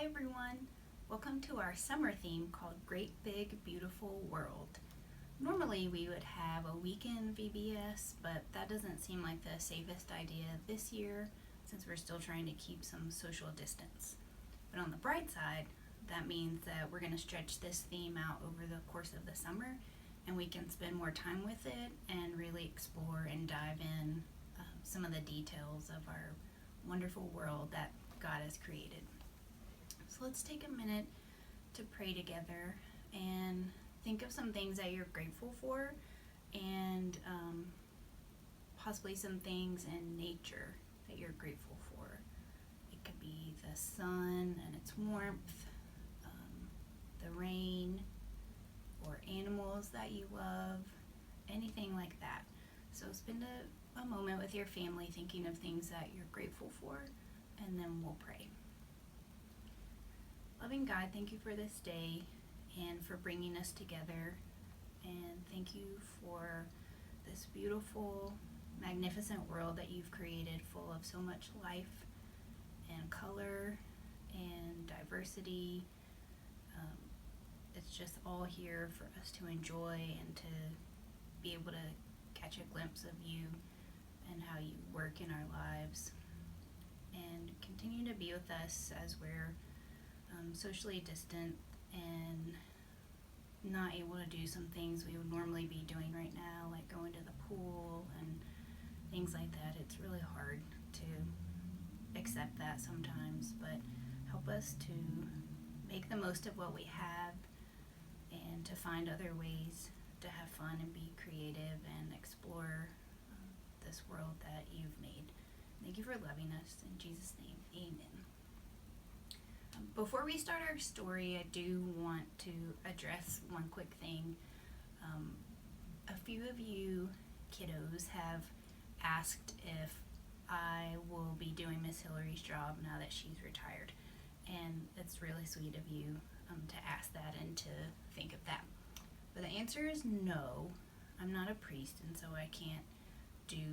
Hi everyone! Welcome to our summer theme called Great Big Beautiful World. Normally we would have a weekend VBS, but that doesn't seem like the safest idea this year since we're still trying to keep some social distance. But on the bright side, that means that we're going to stretch this theme out over the course of the summer and we can spend more time with it and really explore and dive in some of the details of our wonderful world that God has created. So let's take a minute to pray together and think of some things that you're grateful for and possibly some things in nature that you're grateful for. It could be the sun and its warmth, the rain, or animals that you love, anything like that. So spend a moment with your family thinking of things that you're grateful for, and then we'll pray. Loving God, thank you for this day and for bringing us together, and thank you for this beautiful, magnificent world that you've created full of so much life and color and diversity. It's just all here for us to enjoy and to be able to catch a glimpse of you and how you work in our lives, and continue to be with us as we're socially distant and not able to do some things we would normally be doing right now, like going to the pool and things like that. It's really hard to accept that sometimes, but help us to make the most of what we have and to find other ways to have fun and be creative and explore this world that you've made. Thank you for loving us. In Jesus' name, amen. Before we start our story, I do want to address one quick thing. A few of you kiddos have asked if I will be doing Miss Hillary's job now that she's retired, and it's really sweet of you to ask that and to think of that. But the answer is no. I'm not a priest, and so I can't do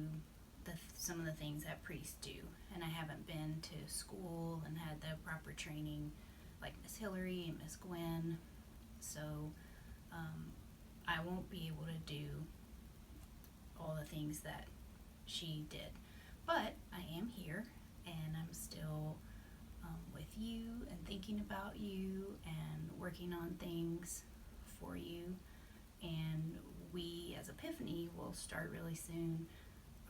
some of the things that priests do, and I haven't been to school and had the proper training like Miss Hillary and Miss Gwen, so I won't be able to do all the things that she did. But I am here, and I'm still with you and thinking about you and working on things for you, and we as Epiphany will start really soon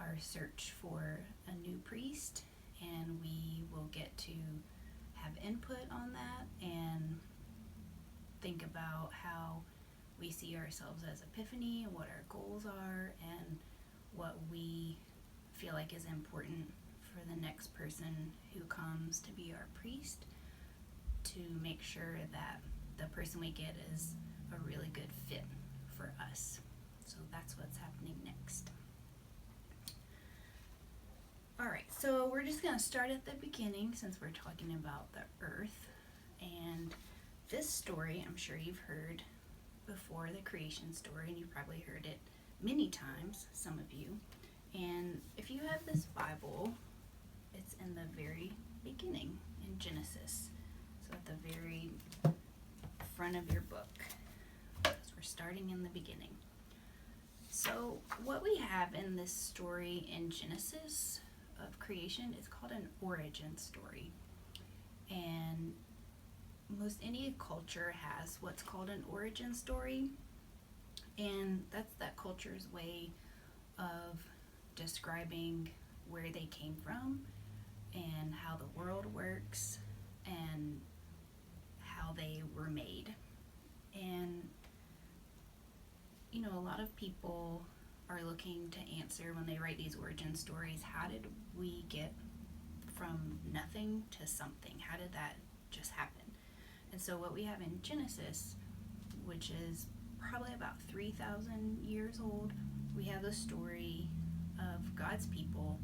our search for a new priest, and we will get to have input on that and think about how we see ourselves as Epiphany and what our goals are and what we feel like is important for the next person who comes to be our priest, to make sure that the person we get is a really good fit for us. So that's what's happening next. Alright, so we're just going to start at the beginning since we're talking about the earth. And this story, I'm sure you've heard before, the creation story, and you've probably heard it many times, some of you. And if you have this Bible, it's in the very beginning, in Genesis. So at the very front of your book, because we're starting in the beginning. So what we have in this story in Genesis of creation is called an origin story, and most any culture has what's called an origin story, and that's that culture's way of describing where they came from and how the world works and how they were made. And you know, a lot of people are looking to answer when they write these origin stories, how did we get from nothing to something? How did that just happen? And so what we have in Genesis, which is probably about 3,000 years old, we have the story of God's people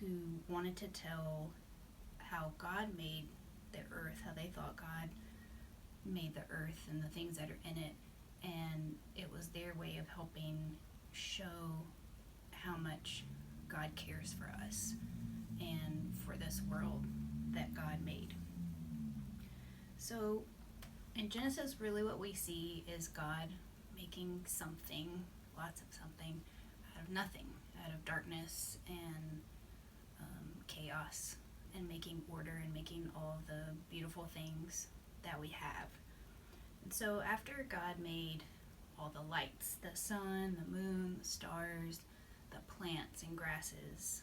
who wanted to tell how God made the earth, how they thought God made the earth and the things that are in it, and it was their way of helping show how much God cares for us and for this world that God made. So in Genesis, really what we see is God making something, lots of something, out of nothing, out of darkness and chaos, and making order and making all the beautiful things that we have. And so after God made all the lights, the sun, the moon, the stars, the plants and grasses,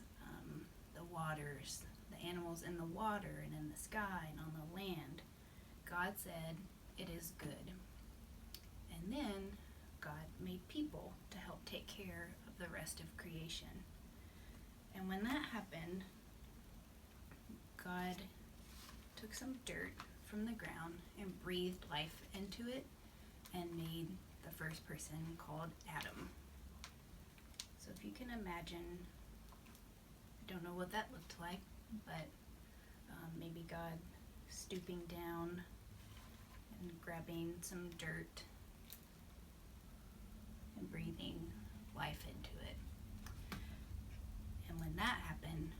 the waters, the animals in the water and in the sky and on the land, God said, "It is good." And then God made people to help take care of the rest of creation. And when that happened, God took some dirt from the ground and breathed life into it and made the first person called Adam. So if you can imagine, I don't know what that looked like, but maybe God stooping down and grabbing some dirt and breathing life into it. And when that happened,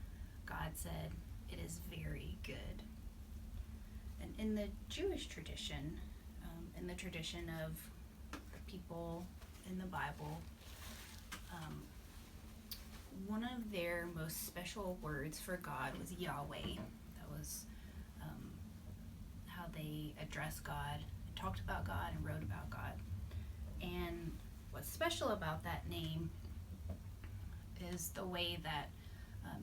God said, "It is very good." And in the Jewish tradition, in the tradition of the people in the Bible, one of their most special words for God was Yahweh. That was how they addressed God, talked about God, and wrote about God. And what's special about that name is the way that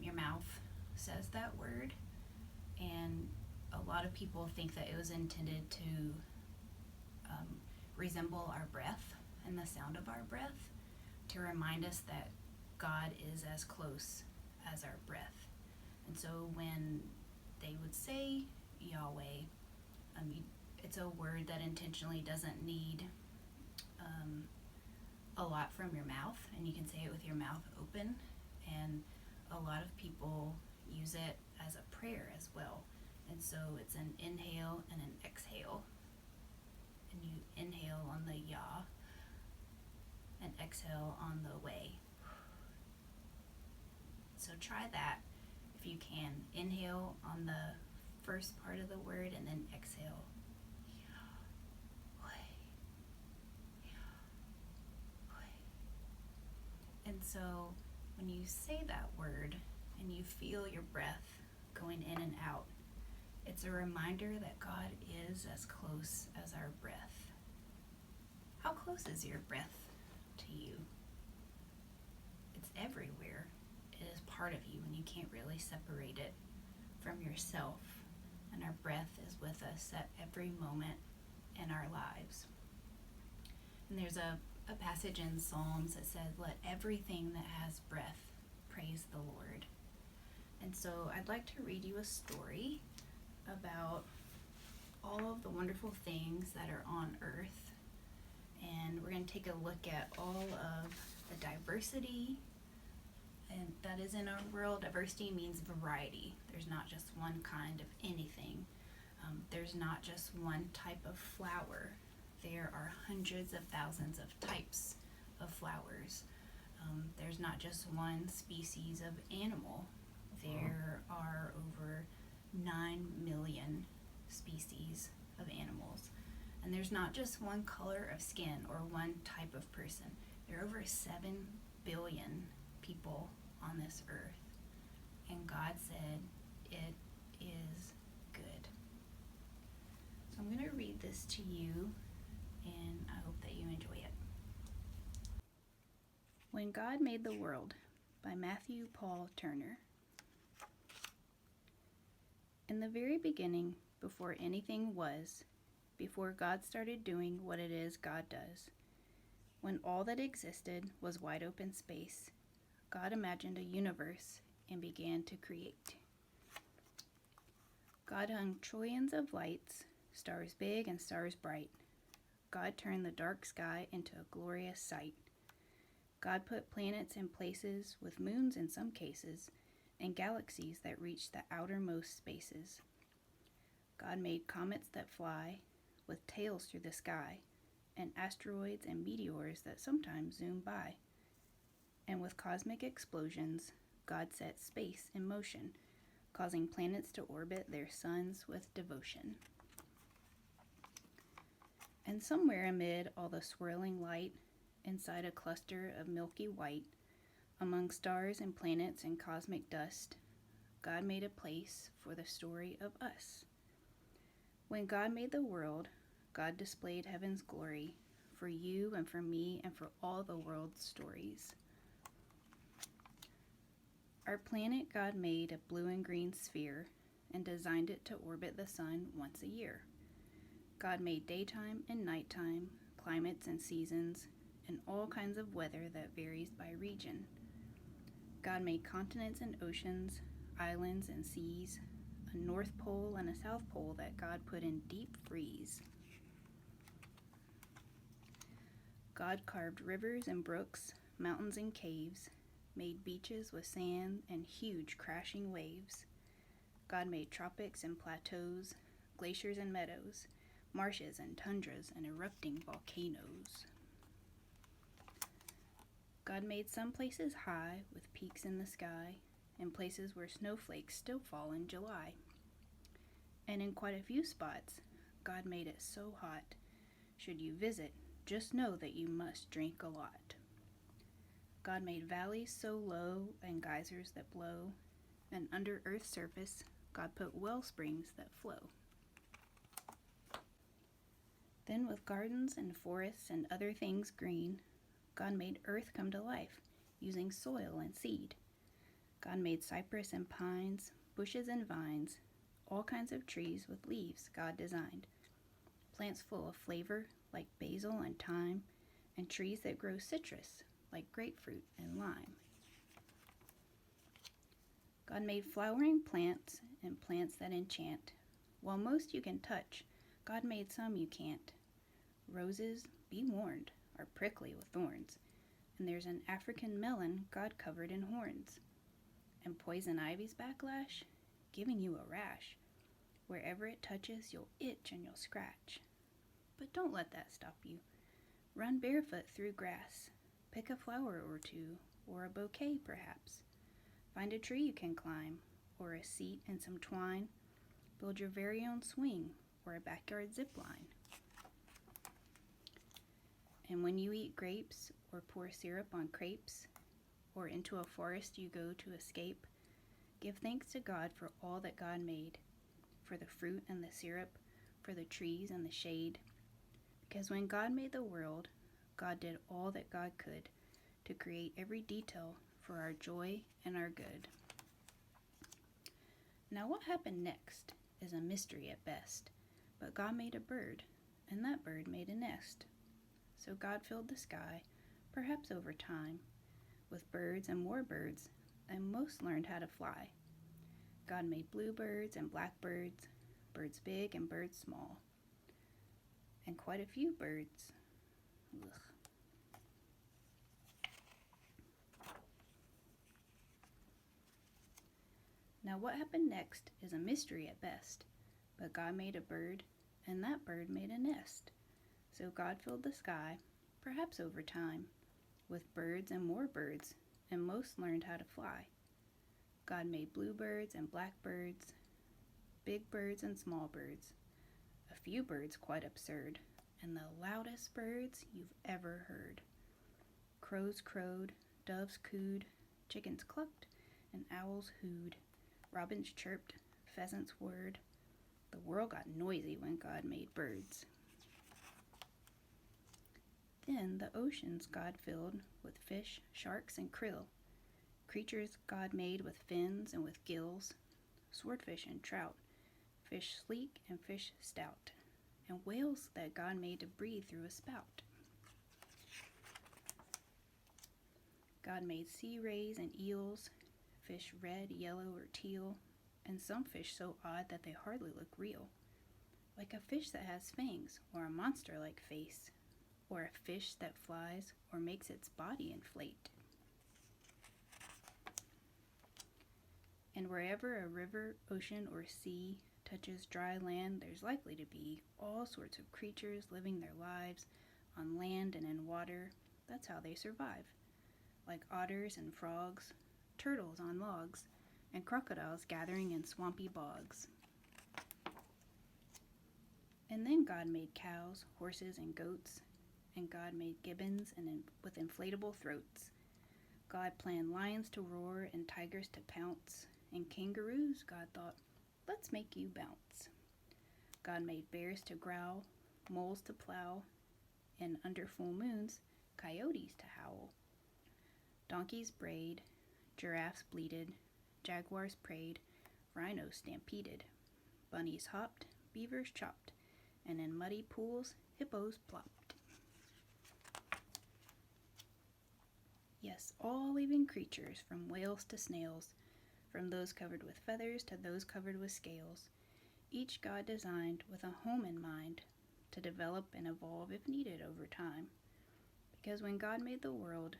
your mouth says that word. And a lot of people think that it was intended to resemble our breath and the sound of our breath, to remind us that God is as close as our breath. And so when they would say Yahweh, it's a word that intentionally doesn't need a lot from your mouth, and you can say it with your mouth open. And a lot of people use it as a prayer as well. And so it's an inhale and an exhale. And you inhale on the Yah and exhale on the way. So try that if you can. Inhale on the first part of the word and then exhale. And so when you say that word and you feel your breath going in and out, it's a reminder that God is as close as our breath. How close is your breath to you? It's everywhere. It is part of you, and you can't really separate it from yourself. And our breath is with us at every moment in our lives. And there's a passage in Psalms that says, "Let everything that has breath praise the Lord." And so I'd like to read you a story about all of the wonderful things that are on earth. And we're going to take a look at all of the diversity and that is in our world. Diversity means variety. There's not just one kind of anything. There's not just one type of flower. There are hundreds of thousands of types of flowers. There's not just one species of animal. There are over 9 million species of animals. And there's not just one color of skin or one type of person. There are over 7 billion people on this earth. And God said, "It is good." So I'm going to read this to you, and I hope that you enjoy it. When God Made the World by Matthew Paul Turner. In the very beginning, before anything was, before God started doing what it is God does, when all that existed was wide open space, God imagined a universe and began to create. God hung trillions of lights, stars big and stars bright. God turned the dark sky into a glorious sight. God put planets in places with moons in some cases, and galaxies that reach the outermost spaces. God made comets that fly, with tails through the sky, and asteroids and meteors that sometimes zoom by. And with cosmic explosions, God set space in motion, causing planets to orbit their suns with devotion. And somewhere amid all the swirling light, inside a cluster of milky white, among stars and planets and cosmic dust, God made a place for the story of us. When God made the world, God displayed heaven's glory for you and for me and for all the world's stories. Our planet God made a blue and green sphere and designed it to orbit the sun once a year. God made daytime and nighttime, climates and seasons, and all kinds of weather that varies by region. God made continents and oceans, islands and seas, a North Pole and a South Pole that God put in deep freeze. God carved rivers and brooks, mountains and caves, made beaches with sand and huge crashing waves. God made tropics and plateaus, glaciers and meadows, marshes and tundras and erupting volcanoes. God made some places high with peaks in the sky and places where snowflakes still fall in July. And in quite a few spots, God made it so hot, should you visit, just know that you must drink a lot. God made valleys so low and geysers that blow, and under Earth's surface, God put well springs that flow. Then with gardens and forests and other things green, God made earth come to life, using soil and seed. God made cypress and pines, bushes and vines, all kinds of trees with leaves God designed, plants full of flavor like basil and thyme, and trees that grow citrus like grapefruit and lime. God made flowering plants and plants that enchant. While most you can touch, God made some you can't. Roses, be warned, are prickly with thorns, and there's an African melon God covered in horns. And poison ivy's backlash, giving you a rash. Wherever it touches, you'll itch and you'll scratch. But don't let that stop you. Run barefoot through grass. Pick a flower or two, or a bouquet perhaps. Find a tree you can climb, or a seat and some twine. Build your very own swing, or a backyard zip line. And when you eat grapes, or pour syrup on crepes, or into a forest you go to escape, give thanks to God for all that God made, for the fruit and the syrup, for the trees and the shade. Because when God made the world, God did all that God could to create every detail for our joy and our good. Now what happened next is a mystery at best, but God made a bird, and that bird made a nest. So God filled the sky, perhaps over time, with birds and more birds, and most learned how to fly. God made bluebirds and blackbirds, birds big and birds small, and quite a few birds. Ugh. Now what happened next is a mystery at best, but God made a bird, and that bird made a nest. So God filled the sky, perhaps over time, with birds and more birds, and most learned how to fly. God made bluebirds and blackbirds, big birds and small birds, a few birds quite absurd, and the loudest birds you've ever heard. Crows crowed, doves cooed, chickens clucked, and owls hooed. Robins chirped, pheasants whirred. The world got noisy when God made birds. Then the oceans God filled with fish, sharks, and krill, creatures God made with fins and with gills, swordfish and trout, fish sleek and fish stout, and whales that God made to breathe through a spout. God made sea rays and eels, fish red, yellow, or teal, and some fish so odd that they hardly look real, like a fish that has fangs, or a monster-like face, or a fish that flies or makes its body inflate. And wherever a river, ocean, or sea touches dry land, there's likely to be all sorts of creatures living their lives on land and in water. That's how they survive, like otters and frogs, turtles on logs, and crocodiles gathering in swampy bogs. And then God made cows, horses, and goats, and God made gibbons with inflatable throats. God planned lions to roar and tigers to pounce, and kangaroos, God thought, let's make you bounce. God made bears to growl, moles to plow, and under full moons, coyotes to howl. Donkeys brayed, giraffes bleated, jaguars prayed, rhinos stampeded, bunnies hopped, beavers chopped, and in muddy pools, hippos plopped. Yes, all living creatures, from whales to snails, from those covered with feathers to those covered with scales, each God designed with a home in mind to develop and evolve if needed over time. Because when God made the world,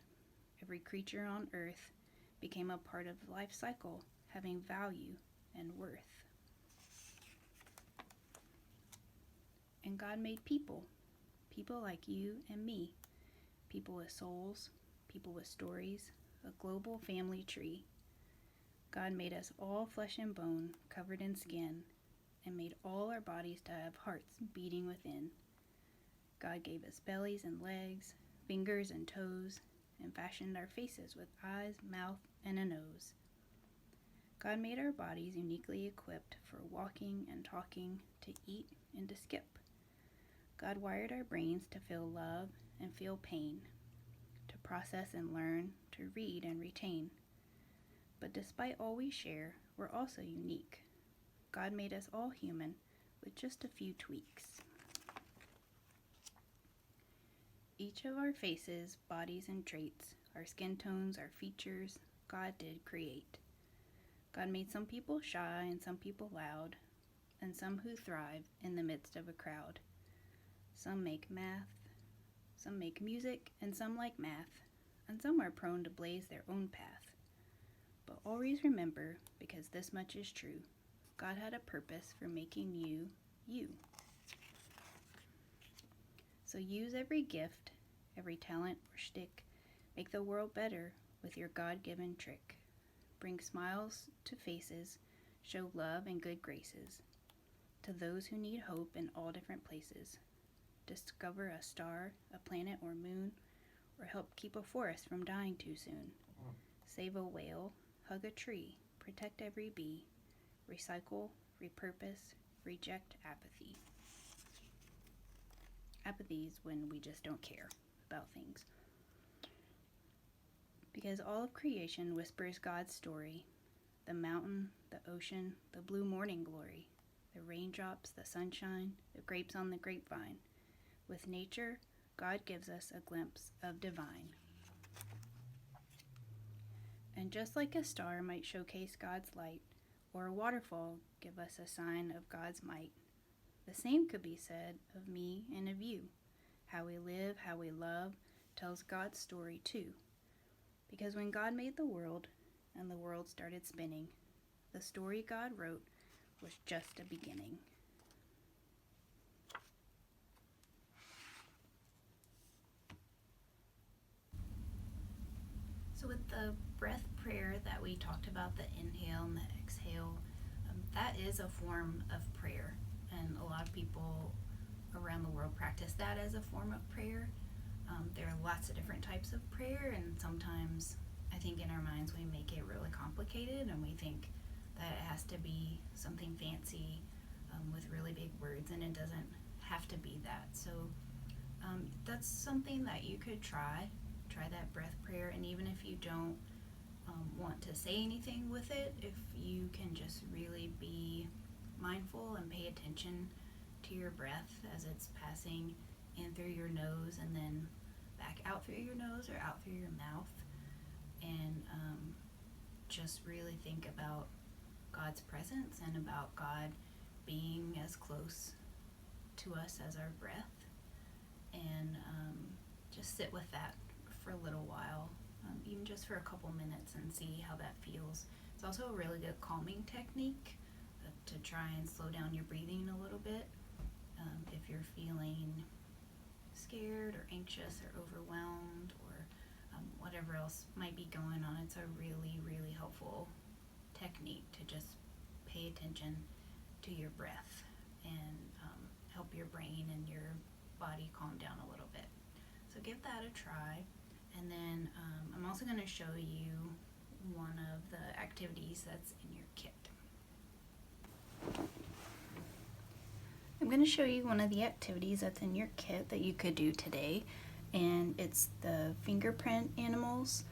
every creature on earth became a part of the life cycle, having value and worth. And God made people like you and me, people with souls, people with stories, a global family tree. God made us all flesh and bone, covered in skin, and made all our bodies to have hearts beating within. God gave us bellies and legs, fingers and toes, and fashioned our faces with eyes, mouth, and a nose. God made our bodies uniquely equipped for walking and talking, to eat and to skip. God wired our brains to feel love and feel pain, to process and learn, to read and retain. But despite all we share, we're also unique. God made us all human with just a few tweaks. Each of our faces, bodies, and traits, our skin tones, our features, God did create. God made some people shy and some people loud, and some who thrive in the midst of a crowd. Some make math, some make music, and some like math, and some are prone to blaze their own path. But always remember, because this much is true, God had a purpose for making you, you. So use every gift, every talent or shtick, make the world better with your God-given trick. Bring smiles to faces, show love and good graces to those who need hope in all different places. Discover a star, a planet or moon, or help keep a forest from dying too soon. Save a whale, hug a tree, protect every bee, recycle, repurpose, reject apathy. Apathy is when we just don't care about things. Because all of creation whispers God's story, the mountain, the ocean, the blue morning glory, the raindrops, the sunshine, the grapes on the grapevine. With nature, God gives us a glimpse of divine. And just like a star might showcase God's light, or a waterfall give us a sign of God's might, the same could be said of me and of you. How we live, how we love, tells God's story too. Because when God made the world, and the world started spinning, the story God wrote was just a beginning. So with the breath prayer that we talked about, the inhale and the exhale, that is a form of prayer. And a lot of people around the world practice that as a form of prayer. There are lots of different types of prayer, and sometimes I think in our minds we make it really complicated, and we think that it has to be something fancy with really big words, and it doesn't have to be that. So that's something that you could try that breath prayer. And even if you don't want to say anything with it, if you can just really be mindful and pay attention to your breath as it's passing in through your nose and then back out through your nose or out through your mouth, and just really think about God's presence and about God being as close to us as our breath, and just sit with that for a little while, even just for a couple minutes, and see how that feels. It's also a really good calming technique to try and slow down your breathing a little bit. If you're feeling scared or anxious or overwhelmed or whatever else might be going on, it's a really, really helpful technique to just pay attention to your breath and help your brain and your body calm down a little bit. So give that a try. And then I'm also going to show you one of the activities that's in your kit. I'm going to show you one of the activities that's in your kit that you could do today, and it's the fingerprint animals.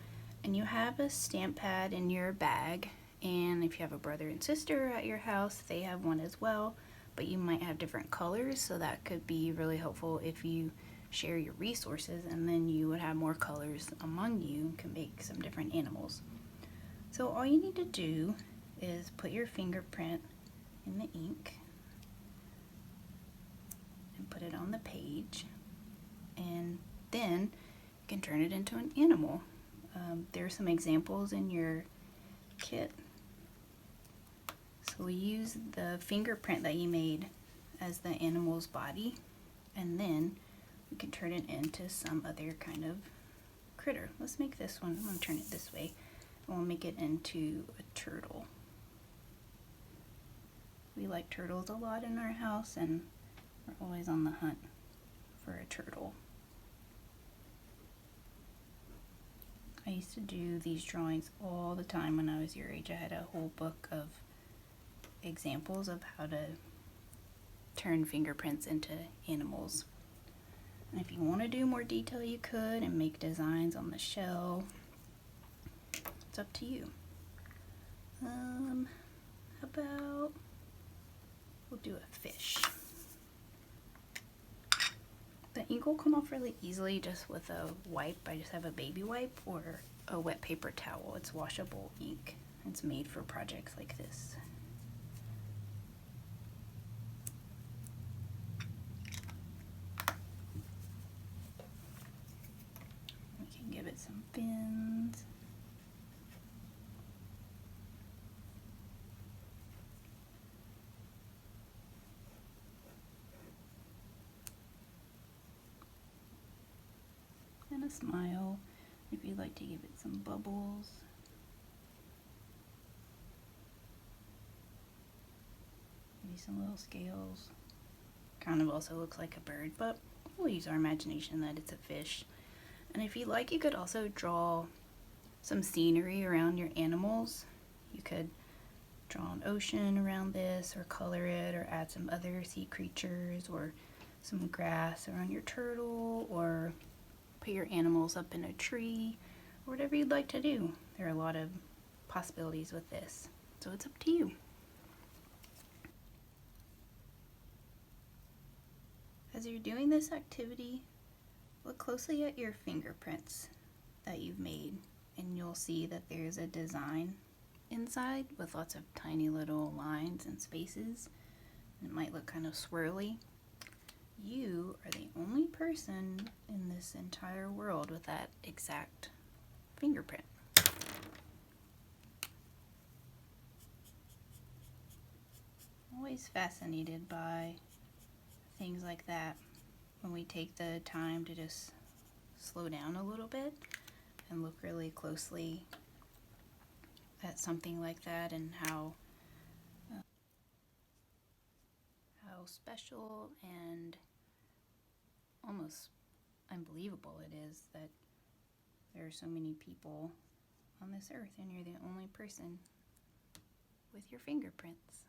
And you have a stamp pad in your bag, and if you have a brother and sister at your house, they have one as well, but you might have different colors, so that could be really helpful if you share your resources, and then you would have more colors among you and can make some different animals. So all you need to do is put your fingerprint in the ink and put it on the page, and then you can turn it into an animal. There are some examples in your kit. So we use the fingerprint that you made as the animal's body, and then we can turn it into some other kind of critter. Let's make this one, I'm going to turn it this way, and we'll make it into a turtle. We like turtles a lot in our house, and we're always on the hunt for a turtle. I used to do these drawings all the time when I was your age. I had a whole book of examples of how to turn fingerprints into animals. And if you want to do more detail, you could, and make designs on the shell. It's up to you. How about we'll do a fish. The ink will come off really easily just with a wipe. I just have a baby wipe or a wet paper towel. It's washable ink. It's made for projects like this. We can give it some fins. And a smile if you'd like to give it some bubbles. Maybe some little scales. Kind of also looks like a bird, but we'll use our imagination that it's a fish. And if you like, you could also draw some scenery around your animals. You could draw an ocean around this, or color it, or add some other sea creatures, or some grass around your turtle, or put your animals up in a tree, or whatever you'd like to do. There are a lot of possibilities with this, so it's up to you. As you're doing this activity, look closely at your fingerprints that you've made, and you'll see that there's a design inside with lots of tiny little lines and spaces. It might look kind of swirly. You are the only person in this entire world with that exact fingerprint. I'm always fascinated by things like that, when we take the time to just slow down a little bit and look really closely at something like that, and how special and almost unbelievable it is that there are so many people on this earth and you're the only person with your fingerprints.